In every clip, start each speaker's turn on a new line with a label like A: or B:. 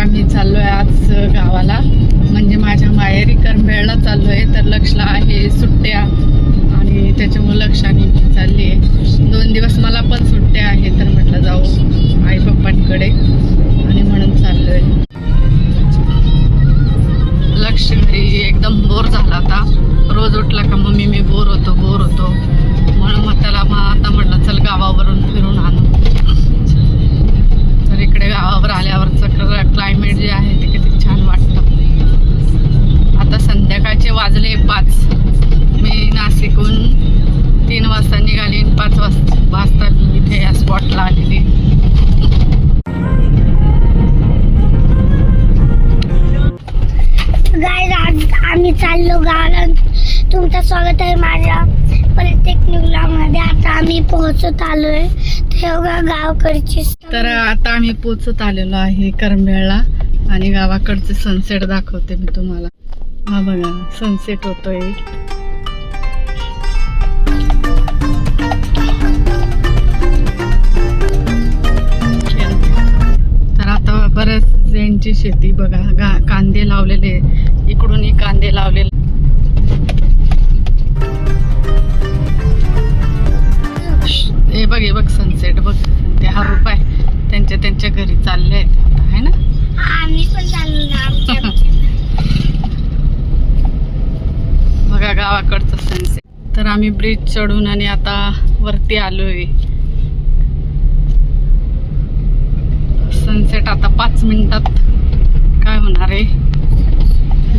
A: आम्ही चाललोय आज गावाला, म्हणजे माझ्या माहेरी करंबेळला चाललोय. तर लक्षला आहे सुट्ट्या आणि त्याच्यामुळे लक्षाने मी चालली आहे. 2 दिवस मला पण सुट्ट्या आहे, तर म्हटलं जाऊ आई पप्पांकडे आणि म्हणून चाललोय. लक्ष घरी एकदम बोर झाला होता. रोज उठला का मम्मी मी बोर होतो म्हणून मग त्याला आता म्हटलं चल गावावरून फिरून आणू. तर इकडे गावावर आल्यावरचं क्लायमेट जे आहे ते किती छान वाटतं. आता संध्याकाळचे वाजले 5. मी नाशिकहून 3 वाजता निघाली, 5 वाजता मी इथे या स्पॉटला आलेली.
B: गाइस आम्ही चाललो गावाला. तुमचं स्वागत आहे माझ्या प्रत्येक व्लॉगमध्ये. आता आम्ही पोहोचत आलोय तेव्हा गावकडची.
A: तर आता आम्ही पोचत आलेलो आहे करंबेळला आणि गावाकडचे सनसेट दाखवते मी तुम्हाला. हा बघा सनसेट होतोय. तर आता बऱ्याच जणांची शेती बघा, कांदे लावलेले, इकडूनही कांदे लावलेले. हे बघ सनसेट बघ. ते हा रुपये त्यांच्या घरी चालले आहेत आता, आहे ना.
B: आम्ही पण चाललो ना
A: बघा गावाकडचं सनसेट. तर आम्ही ब्रिज चढून आणि आता वरती आलोय. सनसेट आता 5 मिनिटात काय होणार आहे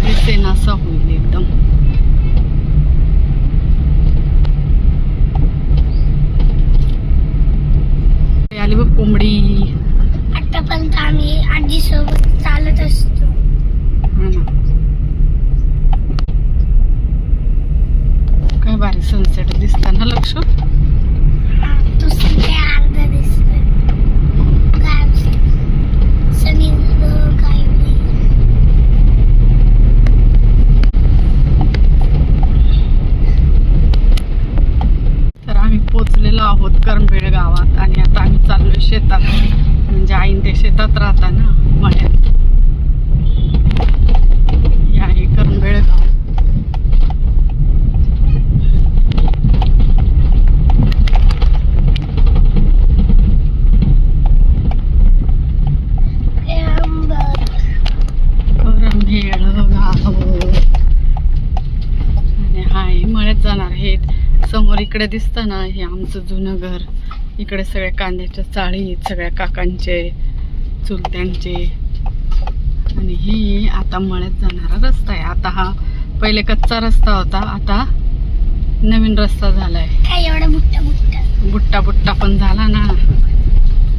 A: दिसेन असं होईल एकदम. आली बघ कोंबडी.
B: आतापर्यंत आम्ही आजी सोबत चालत असतो.
A: काय भारी सनसेट दिसत ना लक्ष.
B: तू सध्या अर्धा दिसतोय. सनी काय
A: तर आम्ही पोचलेलो आहोत करंबेळ गावात आणि आता आम्ही चाललोय शेतात. म्हणजे आईन ते शेतात राहता ना मळ्यात. हे आहे करंबेळ गाव. करंबेळ गाव आणि हाय मळ्यात जाणार. हे समोर इकडे दिसतं ना, हे आमचं जुनं घर. इकडे सगळ्या कांद्याच्या चाळी आहेत, सगळ्या काकांचे चुलत्यांचे. आणि हे आता मळ्यात जाणारा रस्ता आहे. आता हा पहिले कच्चा रस्ता होता, आता नवीन रस्ता झालाय.
B: काय एवढा
A: बुट्टा पण झाला ना.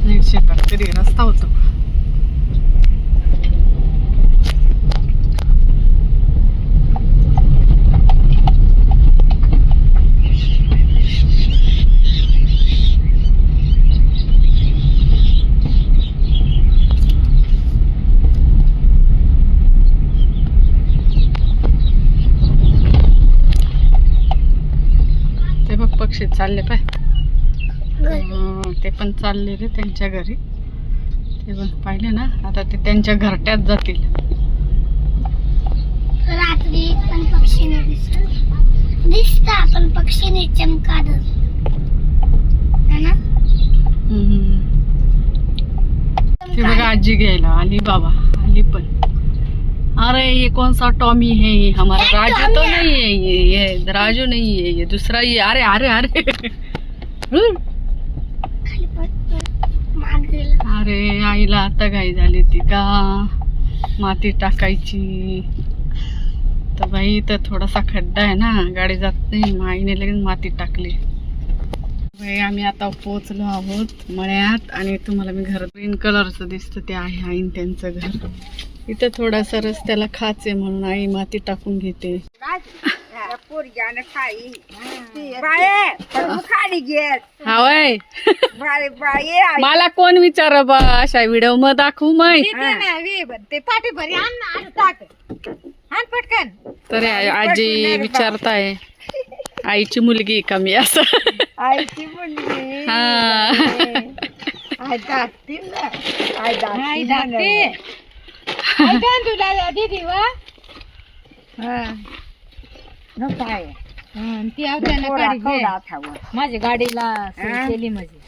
A: नाही शेतात कधी रस्ता होतो. पक्षी चालले पाय. ते पण चालले रे त्यांच्या घरी. ते पण पाहिले ना, आता ते त्यांच्या घरट्यात जातील.
B: रात्री पण पक्षी नाही दिसता पण पक्षी नाही चमकाद है ना.
A: ते बघा आजी घ्यायला आली. बाबा आली पण. अरे ये कौन सा टॉमी है? ये हमारा राजू तो नहीं है. ये राजू नहीं है, ये दूसरा ही. अरे अरे अरे अरे आईला आता घाई झाली ती का माती टाकायची. तर बाई तर थोडासा खड्डा आहे ना, गाडी जात नाही. मग आईने लगेच माती टाकली. बाई आम्ही आता पोहोचलो आहोत मळ्यात आणि तुम्हाला मी घर ग्रीन कलरचं दिसतं ते आहे आईन त्यांचं घर. इथं थोडासा रस्त्याला खाच आहे म्हणून आई माती टाकून घेते. हाय मला कोण विचार बा अशा व्हिडिओ मध्ये दाखवू मग
B: ते पाठी भरी आण पटकन.
A: तर आजी विचारताय आईची मुलगी का मी असं.
B: आईची मुलगी
A: हा
B: आई दाखते.
C: तुला दीदी वा काय ती माझ्या गाडीला केली माझी.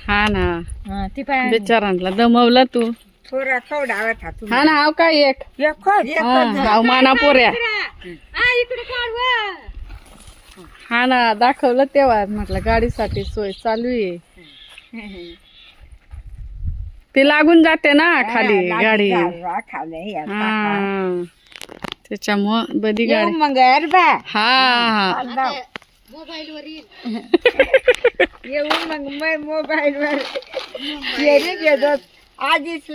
A: हा ना
C: ती पाय
A: बिचारांना दमवला तू.
B: थोडा थोडा होता
A: हा ना हाव काय एक हाव माना पोऱ्या.
C: इकडे काढ.
A: हा ना दाखवलं तेव्हा म्हटलं गाडीसाठी सोय चालू आहे. ती लागून जाते ना खाली गाडी. हा त्याच्यामुळं बदी गाडी
B: मग
A: हा
C: मोबाईल वर
B: येऊन मग मोबाईल वर आधीच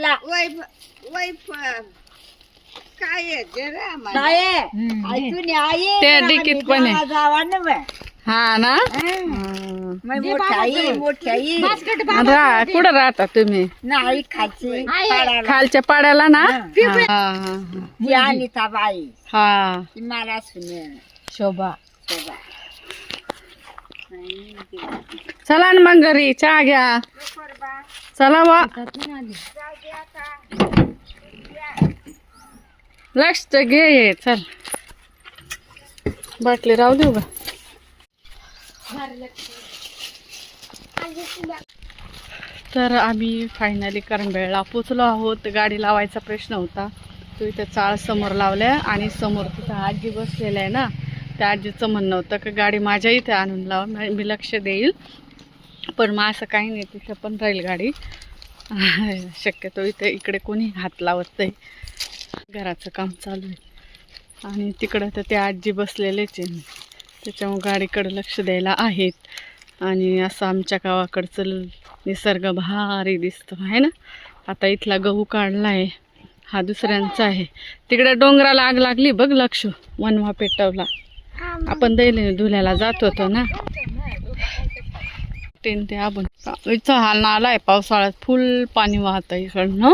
A: ते डिकीत पण आहे. हा ना कुठं राहता तुम्ही?
B: नाही खायची
A: खालच्या पाड्याला ना.
B: बाई
A: हा
B: मला सुने
C: शोभा.
A: चला ना मग घरी चहा घ्या. चला वा लक्ष घे. चल बाटली राहू देऊ का. तर आम्ही फायनली करंबेळला पोचलो आहोत. गाडी लावायचा प्रश्न होता तो इथे चाळ समोर लावल्या आणि समोर तिथं आजी बसलेलं आहे ना. त्या आजीचं म्हणणं होतं की गाडी माझ्या इथे आणून लावा मी लक्ष देईल. पण मग असं काही नाही तिथं पण राहील गाडी. शक्यतो इकडे कोणी हात लावत नाही. घराचं काम चालू आहे आणि तिकडं तर ते आजी बसलेलेच आहे. त्याच्यामुळे गाडीकडे लक्ष द्यायला आहेत. आणि असं आमच्या गावाकडचं निसर्ग भारी दिसतो आहे ना. आता इथला गहू काढला आहे हा दुसऱ्यांचा आहे. तिकडे डोंगराला आग लागली बघ लक्ष. वनवा पेटवला. आपण दैली धुल्याला जात होतो ना. ते आपण इथं हा नाला आहे. पावसाळ्यात फुल पाणी वाहतं इकडनं.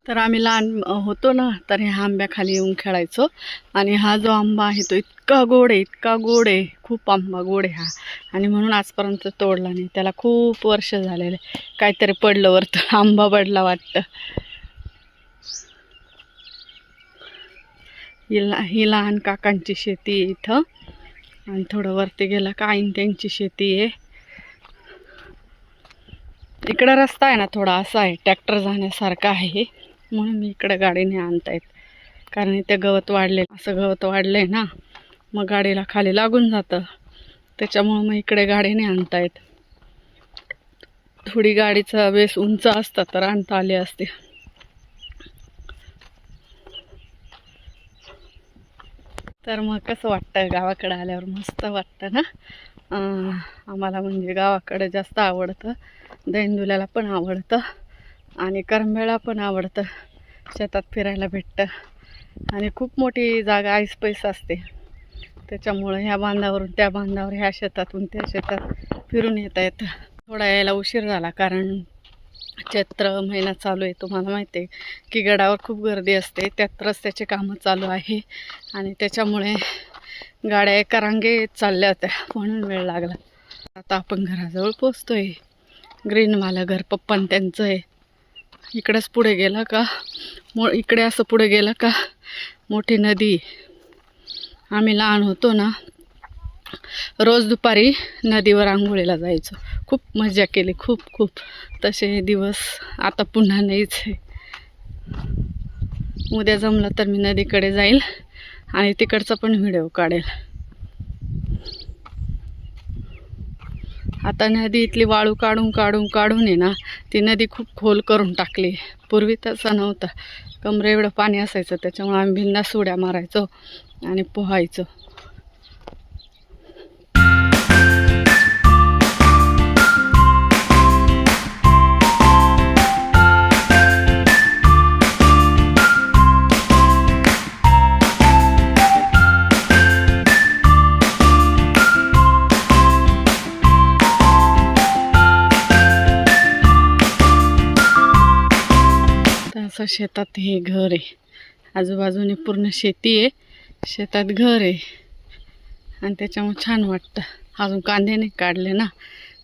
A: तर आम्ही लहान होतो ना तर ह्या आंब्याखाली येऊन खेळायचो. आणि हा जो आंबा आहे तो इतका गोड आहे खूप आंबा गोड आहे हा. आणि म्हणून आजपर्यंत तोडला नाही. त्याला खूप वर्ष झालेले. काहीतरी पडलं वरतं आंबा पडला वाटतं. ही लहान काकांची शेती आहे इथं. आणि थोडं वरती गेलं का आईन त्यांची शेती आहे. इकडं रस्ता आहे ना थोडा असा आहे ट्रॅक्टर जाण्यासारखा आहे. म्हणून मी इकडं गाडीने आणतायत. कारण इथे गवत वाढले असं गवत वाढलंय ना मग गाडीला खाली लागून जातं. त्याच्यामुळं मग इकडे गाडीने आणतायत. थोडी गाडीचा बेस उंच असता तर आणता आली असते. तर मग कसं वाटतं गावाकडं आल्यावर मस्त वाटतं ना. आम्हाला म्हणजे गावाकडं जास्त आवडतं. दैनदुल्याला पण आवडतं आणि करंबेळा पण आवडतं. शेतात फिरायला भेटतं आणि खूप मोठी जागा ऐसपैस असते. त्याच्यामुळं ह्या बांधावरून त्या बांधावर ह्या शेतातून त्या शेतात फिरून येता येतं. थोडा यायला उशीर झाला कारण चैत्र महिना चालू आहे. तुम्हाला माहिती आहे की गडावर खूप गर्दी असते. त्यात रस्त्याचे कामं चालू आहे आणि त्याच्यामुळे गाड्या एका रांगेत चालल्या होत्या म्हणून वेळ लागला. आता आपण घराजवळ पोचतोय. ग्रीनवाला घर पप्पान त्यांचं आहे. इकडेच पुढे गेला का इकडे असं पुढे गेलं का मोठी नदी. आम्ही लहान होतो ना रोज दुपारी नदीवर आंघोळीला जायचो. खूप मजा केली खूप. तसे दिवस आता पुन्हा नाहीच आहे. उद्या जमलं तर मी नदीकडे जाईल आणि तिकडचा पण व्हिडिओ काढेल. आता नदी इथली वाळू काढून आहे ना ती नदी खूप खोल करून टाकली. पूर्वी तसं नव्हतं. कमरे एवढं पाणी असायचं. त्याच्यामुळे आम्ही बिंदास उड्या मारायचो आणि पोहायचो. असं शेतात हे घर आहे. आजूबाजूने पूर्ण शेती आहे. शेतात घर आहे आणि त्याच्यामुळे छान वाटतं. अजून कांदे नाही काढले ना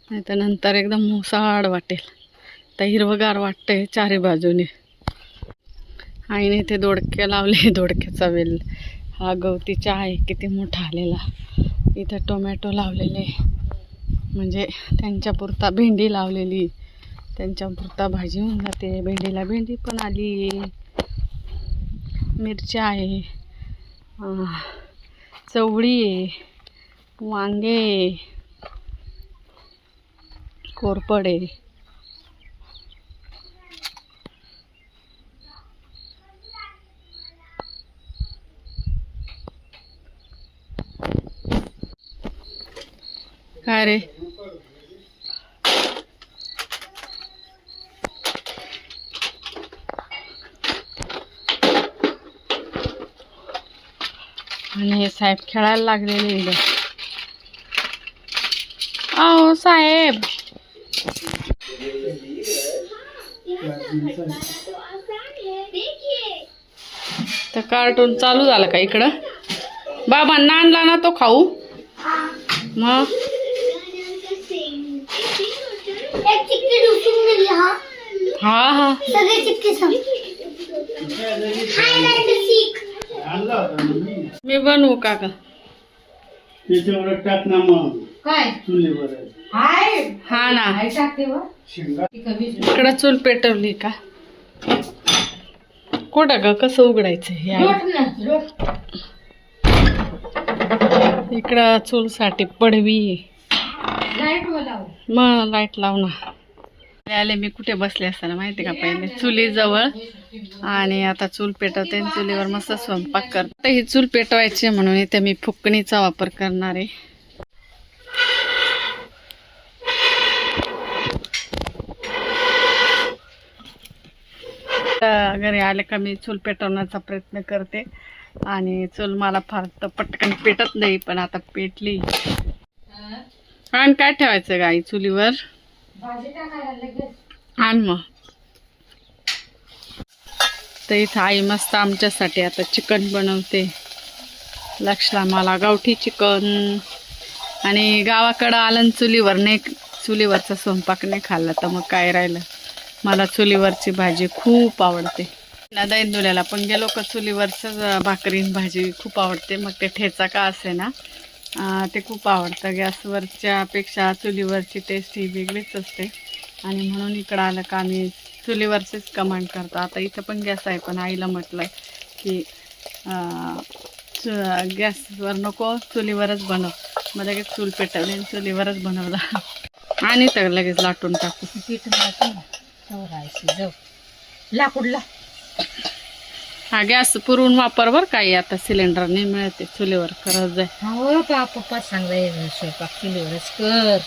A: नाही तर नंतर एकदम मोसाड वाटेल. आता हिरवगार वाटतंय चारी बाजूने. आईने इथे दोडके लावले, दोडक्याचा वेल. हा गवती चहा आहे किती मोठा आलेला. इथं टोमॅटो लावलेले, म्हणजे त्यांच्या पुरता भेंडी लावलेली, त्यांच्या पुरता भाजी होऊन जाते. भेंडीला भेंडी पण आली. मिरच्या आहे, चवळी आहे, वांगे आहे, कोरपड आहे. काय रे, आणि हे साहेब खेळायला लागलेले इकडे. अहो साहेब, तर कार्टून चालू झालं का इकडं? बाबांना आणला ना तो खाऊ. मग
B: एक चिक्की डुसून गेली. हा
A: हा हा
B: सगळे चिक्की सांग.
A: मी बनवू काका?
D: त्याच्यावर टाक ना मग
C: काय
D: चुलीवर.
C: हाय
A: हा ना,
C: हाय टाकते वर
D: शेंगा
A: इकडं चूल पेटवली का? कुठं ग, कसं उघडायचं हे आहे.
C: लोट ना लोट.
A: इकडं चूलसाठी पडवी.
C: लाईट बोलाव.
A: मग लाईट लाव ना. आले मी कुठे बसले असताना माहिती का, पहिले चुलीजवळ, आणि आता चूल पेटवते आणि चुलीवर मस्त स्वयंपाक करते. ही चूल पेटवायची म्हणून इथे मी फुकणीचा वापर करणार आहे. घरी आले का मी चूल पेटवण्याचा प्रयत्न करते, आणि चूल मला फार तर पटकन पेटत नाही, पण आता पेटली. आणि काय ठेवायचं गाई चुलीवर?
C: भाजी टाकायला लगेच.
A: आण मग. तर इथं आई मस्त आमच्यासाठी आता चिकन बनवते. लक्षला मला गावठी चिकन. आणि गावाकडं आलं आणि चुलीवर नाही, चुलीवरचा स्वयंपाक नाही खाल्ला तर मग काय राहिलं. मला चुलीवरची भाजी खूप आवडते. दैनदुल्याला पण गेलो का चुलीवरचं भाकरी भाजी खूप आवडते. मग ते ठेचा का असे ना, ते खूप आवडतं. गॅसवरच्या पेक्षा चुलीवरची टेस्ट ही वेगळीच असते, आणि म्हणून इकडं आलं का आम्ही चुलीवरचीच कमांड करतो. आता इथं पण गॅस आहे, पण आईला म्हटलं की गॅसवर नको, चुलीवरच बनव. मग लगेच चूल पेटवली आणि चुलीवरच बनवला. आणि तर लगेच लाटून टाकू.
C: पीठ मारतो ना चौरायची जाऊ लाकूडला.
A: हा गॅस पुरवून वापर बरं काही, आता सिलेंडर नाही मिळते, चुलीवर करत जाय.
C: हो पप्पा सांगलाय स्वयंपाक चुलीवरच कर.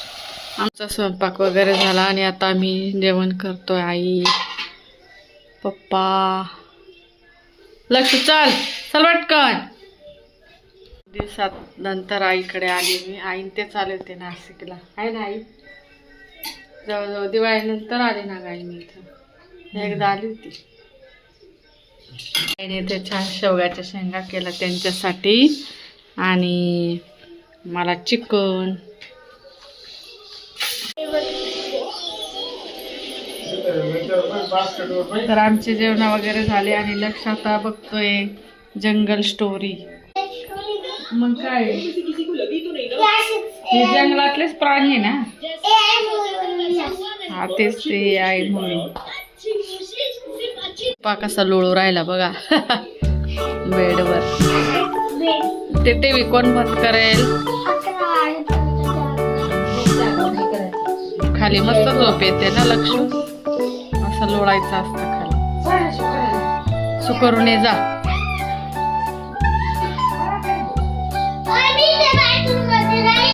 A: आमचा स्वयंपाक वगैरे झाला आणि आता आम्ही जेवण करतोय. आई, पप्पा. लक्ष चल चल पटकन. दिवसात नंतर आईकडे आली मी. आईन तेच आले होते नाशिकला, आहे ना आई? जवळजवळ दिवाळीनंतर आले ना गाई मी इथं. एकदा आली होती. आईने ते छान शेवग्याच्या शेंगा केल्या त्यांच्यासाठी, आणि मला चिकन. तर आमचे जेवण वगैरे झाले, आणि लक्ष आता बघतोय जंगल स्टोरी. मग काय, हे जंगलातलेच प्राणी आहे ना. हा तेच ते आहे म्हणून. पा कसा लोळू राहिला बघा बेडवर. ते टीव्ही कोण बंद करेल? खाली मस्त झोप येते ना. लक्ष असं लोळायचं असतं खाली. सुकरून ये जा.